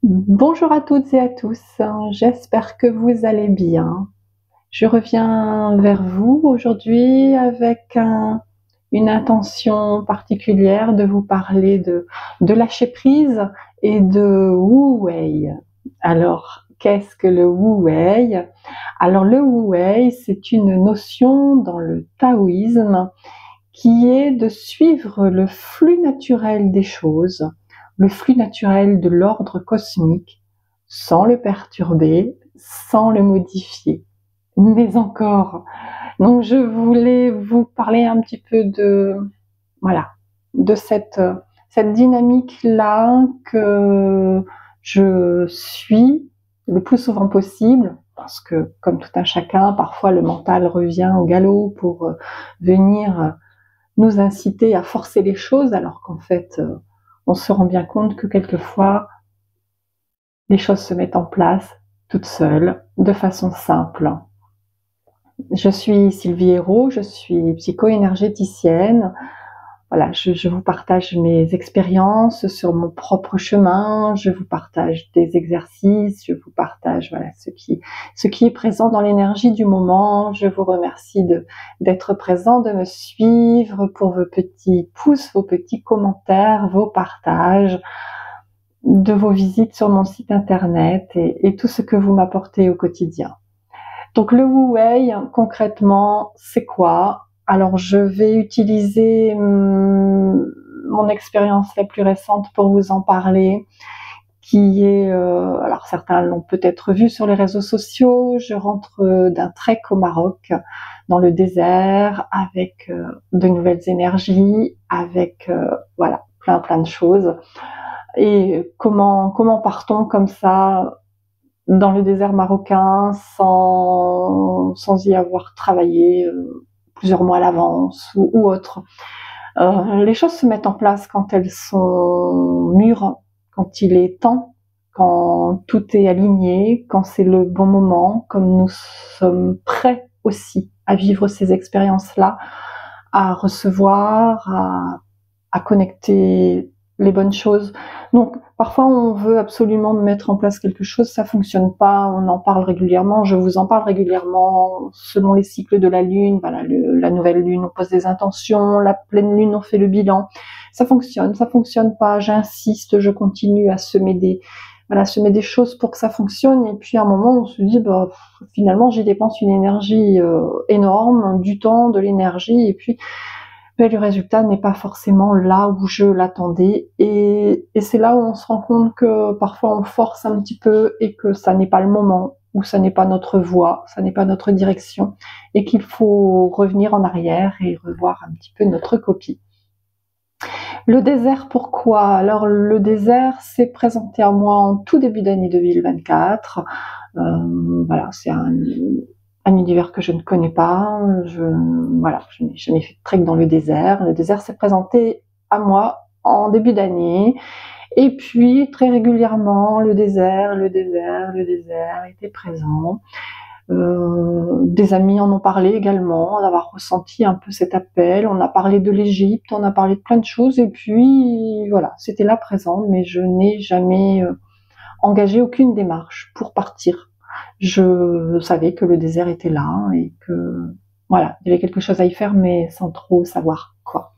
Bonjour à toutes et à tous, j'espère que vous allez bien. Je reviens vers vous aujourd'hui avec une intention particulière de vous parler de lâcher prise et de Wu Wei. Alors, qu'est-ce que le Wu Wei? Alors, le Wu Wei, c'est une notion dans le taoïsme qui est de suivre le flux naturel des choses, le flux naturel de l'ordre cosmique, sans le perturber, sans le modifier. Mais encore, donc je voulais vous parler un petit peu de cette dynamique-là que je suis le plus souvent possible, parce que comme tout un chacun, parfois le mental revient au galop pour venir nous inciter à forcer les choses, alors qu'en fait, on se rend bien compte que quelquefois, les choses se mettent en place toutes seules, de façon simple. Je suis Sylvie Hérault, je suis psycho-énergéticienne. Voilà, je vous partage mes expériences sur mon propre chemin, je vous partage des exercices, je vous partage voilà ce qui est présent dans l'énergie du moment. Je vous remercie d'être présent, de me suivre, pour vos petits pouces, vos petits commentaires, vos partages, de vos visites sur mon site internet et tout ce que vous m'apportez au quotidien. Donc le Wu Wei, concrètement, c'est quoi? Alors je vais utiliser mon expérience la plus récente pour vous en parler, qui est, alors certains l'ont peut-être vu sur les réseaux sociaux, je rentre d'un trek au Maroc, dans le désert, avec de nouvelles énergies, avec voilà, plein de choses. Et comment part-on comme ça dans le désert marocain sans y avoir travaillé plusieurs mois à l'avance ou autre. Les choses se mettent en place quand elles sont mûres, quand il est temps, quand tout est aligné, quand c'est le bon moment, comme nous sommes prêts aussi à vivre ces expériences-là, à recevoir, à connecter les bonnes choses. Donc parfois on veut absolument mettre en place quelque chose, ça fonctionne pas, on en parle régulièrement, je vous en parle régulièrement selon les cycles de la lune, voilà, la nouvelle lune on pose des intentions, la pleine lune on fait le bilan, ça fonctionne pas, j'insiste, je continue à semer des choses pour que ça fonctionne, et puis à un moment on se dit finalement j'y dépense une énergie énorme, du temps, de l'énergie, et puis mais le résultat n'est pas forcément là où je l'attendais, et c'est là où on se rend compte que parfois on force un petit peu et que ça n'est pas le moment, ou ça n'est pas notre voie, ça n'est pas notre direction, et qu'il faut revenir en arrière et revoir un petit peu notre copie. Le désert, pourquoi? Alors le désert s'est présenté à moi en tout début d'année 2024. Voilà, c'est un univers que je ne connais pas. Je n'ai jamais fait de trek dans le désert. Le désert s'est présenté à moi en début d'année. Et puis, très régulièrement, le désert était présent. Des amis en ont parlé également, d'avoir ressenti un peu cet appel. On a parlé de l'Égypte, on a parlé de plein de choses. Et puis, voilà, c'était là présent, mais je n'ai jamais engagé aucune démarche pour partir. Je savais que le désert était là et que voilà, il y avait quelque chose à y faire, mais sans trop savoir quoi.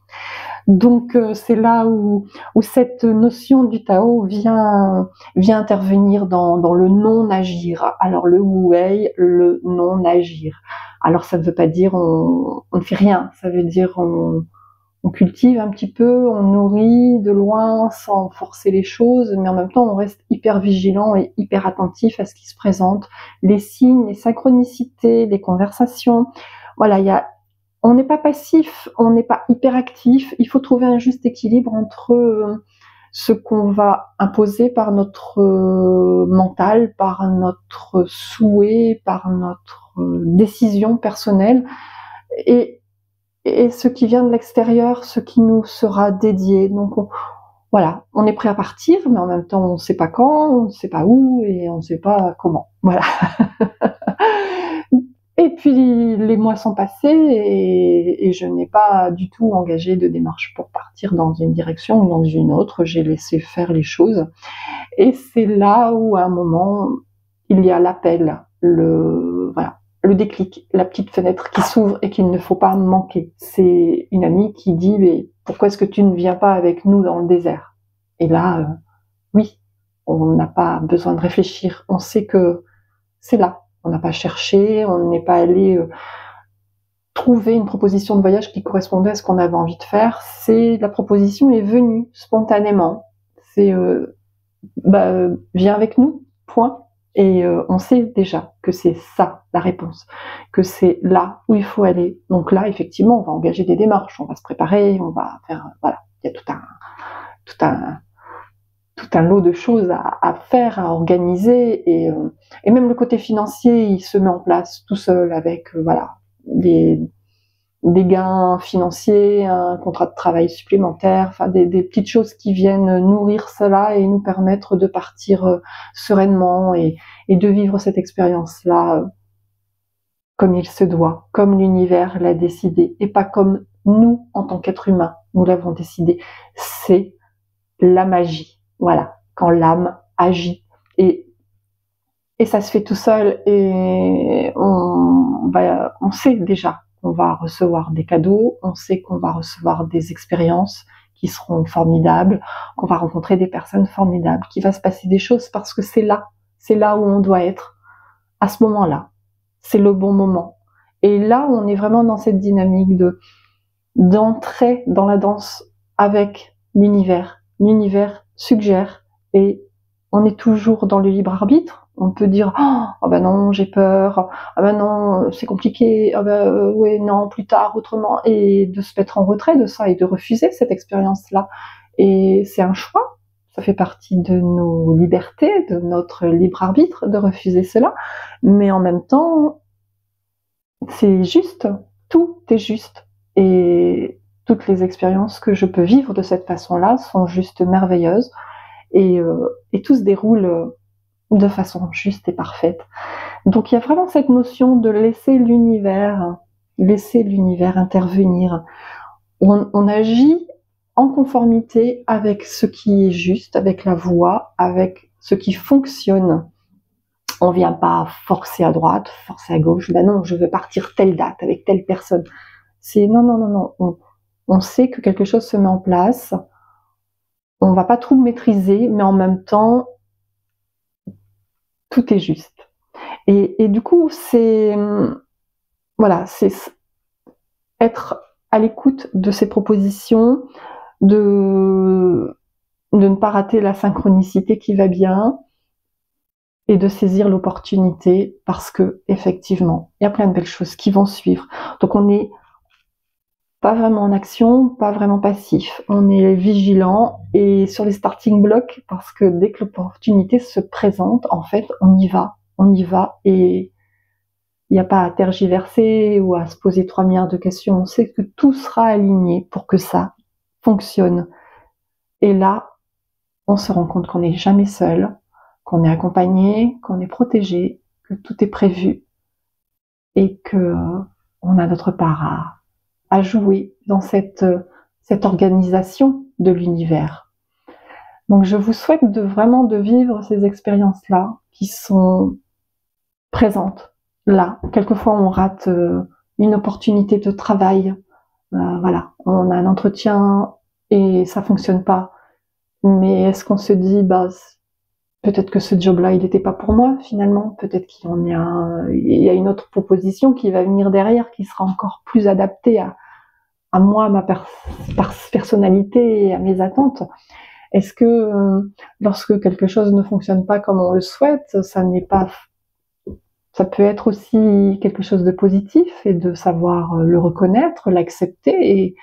Donc c'est là où cette notion du Tao vient intervenir dans le non-agir. Alors le Wu Wei, le non-agir. Alors ça ne veut pas dire on ne fait rien, ça veut dire on cultive un petit peu, on nourrit de loin sans forcer les choses, mais en même temps on reste hyper vigilant et hyper attentif à ce qui se présente, les signes, les synchronicités, les conversations. Voilà, on n'est pas passif, on n'est pas hyper actif, il faut trouver un juste équilibre entre ce qu'on va imposer par notre mental, par notre souhait, par notre décision personnelle, et ce qui vient de l'extérieur, ce qui nous sera dédié. Donc voilà, on est prêt à partir, mais en même temps on ne sait pas quand, on ne sait pas où, et on ne sait pas comment. Voilà. Et puis les mois sont passés et je n'ai pas du tout engagé de démarche pour partir dans une direction ou dans une autre. J'ai laissé faire les choses. Et c'est là où, à un moment, il y a l'appel, le déclic, la petite fenêtre qui s'ouvre et qu'il ne faut pas manquer. C'est une amie qui dit, mais pourquoi est-ce que tu ne viens pas avec nous dans le désert? Et là, oui, on n'a pas besoin de réfléchir. On sait que c'est là. On n'a pas cherché, on n'est pas allé trouver une proposition de voyage qui correspondait à ce qu'on avait envie de faire. La proposition est venue spontanément. C'est viens avec nous, point. Et on sait déjà que c'est ça la réponse, que c'est là où il faut aller. Donc là, effectivement, on va engager des démarches, on va se préparer, on va faire, voilà, il y a tout un lot de choses à faire, à organiser, et même le côté financier, il se met en place tout seul avec, voilà, des gains financiers, un contrat de travail supplémentaire, enfin des petites choses qui viennent nourrir cela et nous permettre de partir sereinement et de vivre cette expérience-là comme il se doit, comme l'univers l'a décidé, et pas comme nous, en tant qu'êtres humains, nous l'avons décidé. C'est la magie, voilà, quand l'âme agit. Et ça se fait tout seul, et on sait déjà qu'on va recevoir des cadeaux, on sait qu'on va recevoir des expériences qui seront formidables, qu'on va rencontrer des personnes formidables, qu'il va se passer des choses parce que c'est là où on doit être, à ce moment-là. C'est le bon moment. Et là, on est vraiment dans cette dynamique d'entrer dans la danse avec l'univers. L'univers suggère, et on est toujours dans le libre arbitre. On peut dire oh ben non, j'ai peur, ah ben non, c'est compliqué, ah ben ouais, non, plus tard, autrement, et de se mettre en retrait de ça et de refuser cette expérience-là. Et c'est un choix, ça fait partie de nos libertés, de notre libre arbitre de refuser cela, mais en même temps, c'est juste, tout est juste, et toutes les expériences que je peux vivre de cette façon-là sont juste merveilleuses, et tout se déroule de façon juste et parfaite. Donc il y a vraiment cette notion de laisser l'univers intervenir. On agit en conformité avec ce qui est juste, avec la voie, avec ce qui fonctionne. On vient pas forcer à droite, forcer à gauche. Ben non, je veux partir telle date avec telle personne. C'est non. On sait que quelque chose se met en place. On va pas tout maîtriser, mais en même temps, tout est juste. Et du coup, c'est être à l'écoute de ces propositions, de ne pas rater la synchronicité qui va bien, et de saisir l'opportunité, parce que effectivement, il y a plein de belles choses qui vont suivre. Donc on n'est pas vraiment en action, pas vraiment passif. On est vigilant et sur les starting blocks, parce que dès que l'opportunité se présente, en fait, on y va, et il n'y a pas à tergiverser ou à se poser 3 milliards de questions. On sait que tout sera aligné pour que ça fonctionne. Et là, on se rend compte qu'on n'est jamais seul, qu'on est accompagné, qu'on est protégé, que tout est prévu, et que on a notre part à jouer dans cette organisation de l'univers. Donc je vous souhaite vraiment de vivre ces expériences-là qui sont présentes là. Quelquefois on rate une opportunité de travail, voilà, on a un entretien et ça fonctionne pas. Mais est-ce qu'on se dit, peut-être que ce job-là, il n'était pas pour moi, finalement. Peut-être qu'il y a une autre proposition qui va venir derrière, qui sera encore plus adaptée à moi, à ma personnalité et à mes attentes. Est-ce que lorsque quelque chose ne fonctionne pas comme on le souhaite, ça peut être aussi quelque chose de positif, et de savoir le reconnaître, l'accepter,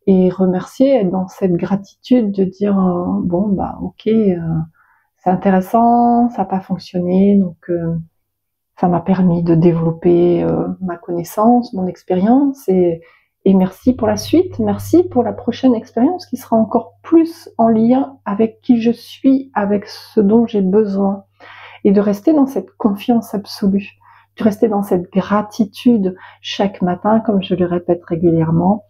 et remercier, être dans cette gratitude de dire ok, c'est intéressant, ça n'a pas fonctionné, donc ça m'a permis de développer ma connaissance, mon expérience, et merci pour la suite, merci pour la prochaine expérience qui sera encore plus en lien avec qui je suis, avec ce dont j'ai besoin, et de rester dans cette confiance absolue, de rester dans cette gratitude chaque matin, comme je le répète régulièrement.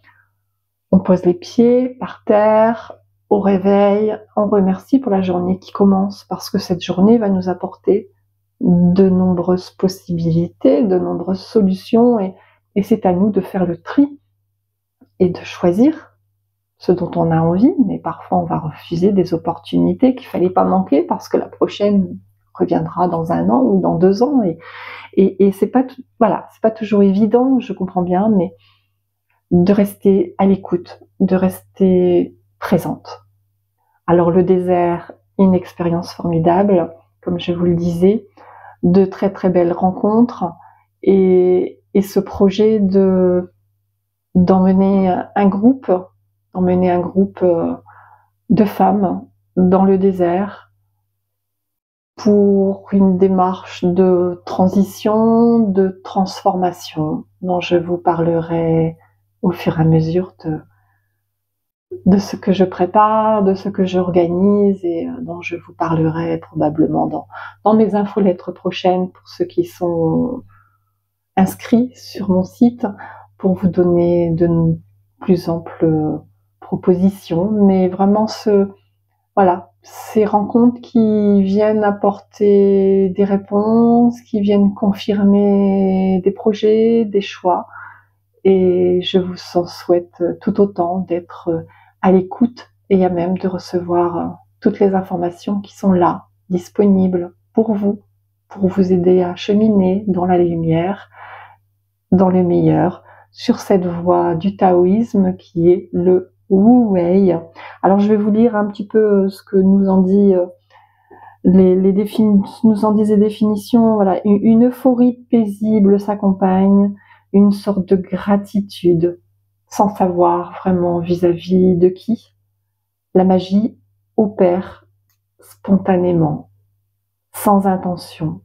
On pose les pieds par terre, au réveil, on remercie pour la journée qui commence, parce que cette journée va nous apporter de nombreuses possibilités, de nombreuses solutions, et c'est à nous de faire le tri et de choisir ce dont on a envie, mais parfois on va refuser des opportunités qu'il fallait pas manquer parce que la prochaine reviendra dans 1 an ou dans 2 ans, et c'est pas voilà, c'est pas toujours évident, je comprends bien, mais de rester à l'écoute, de rester présente. Alors le désert, une expérience formidable, comme je vous le disais, de très très belles rencontres, et ce projet d'emmener un groupe de femmes dans le désert pour une démarche de transition, de transformation, dont je vous parlerai au fur et à mesure de ce que je prépare, de ce que j'organise, et dont je vous parlerai probablement dans mes infolettres prochaines pour ceux qui sont inscrits sur mon site, pour vous donner de plus amples propositions, mais vraiment voilà, ces rencontres qui viennent apporter des réponses, qui viennent confirmer des projets, des choix, et je vous en souhaite tout autant d'être à l'écoute et à même de recevoir toutes les informations qui sont là, disponibles pour vous aider à cheminer dans la lumière, dans le meilleur, sur cette voie du taoïsme qui est le Wu Wei. Alors je vais vous lire un petit peu ce que nous en dit nous en disent les définitions. Voilà, une euphorie paisible s'accompagne, une sorte de gratitude, sans savoir vraiment vis-à-vis de qui. La magie opère spontanément, sans intention,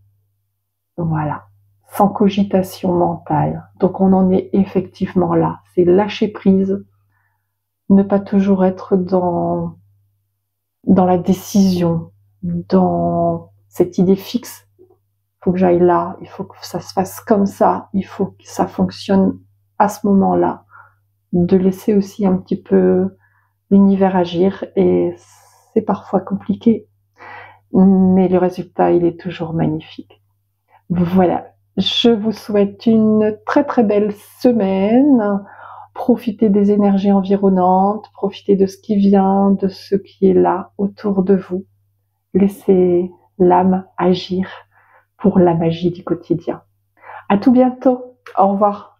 voilà, sans cogitation mentale. Donc on en est effectivement là, c'est lâcher prise, ne pas toujours être dans la décision, dans cette idée fixe. Il faut que j'aille là, il faut que ça se fasse comme ça, il faut que ça fonctionne à ce moment-là. De laisser aussi un petit peu l'univers agir, et c'est parfois compliqué, mais le résultat, il est toujours magnifique. Voilà, je vous souhaite une très très belle semaine. Profitez des énergies environnantes, profitez de ce qui vient, de ce qui est là autour de vous. Laissez l'âme agir pour la magie du quotidien. À tout bientôt. Au revoir.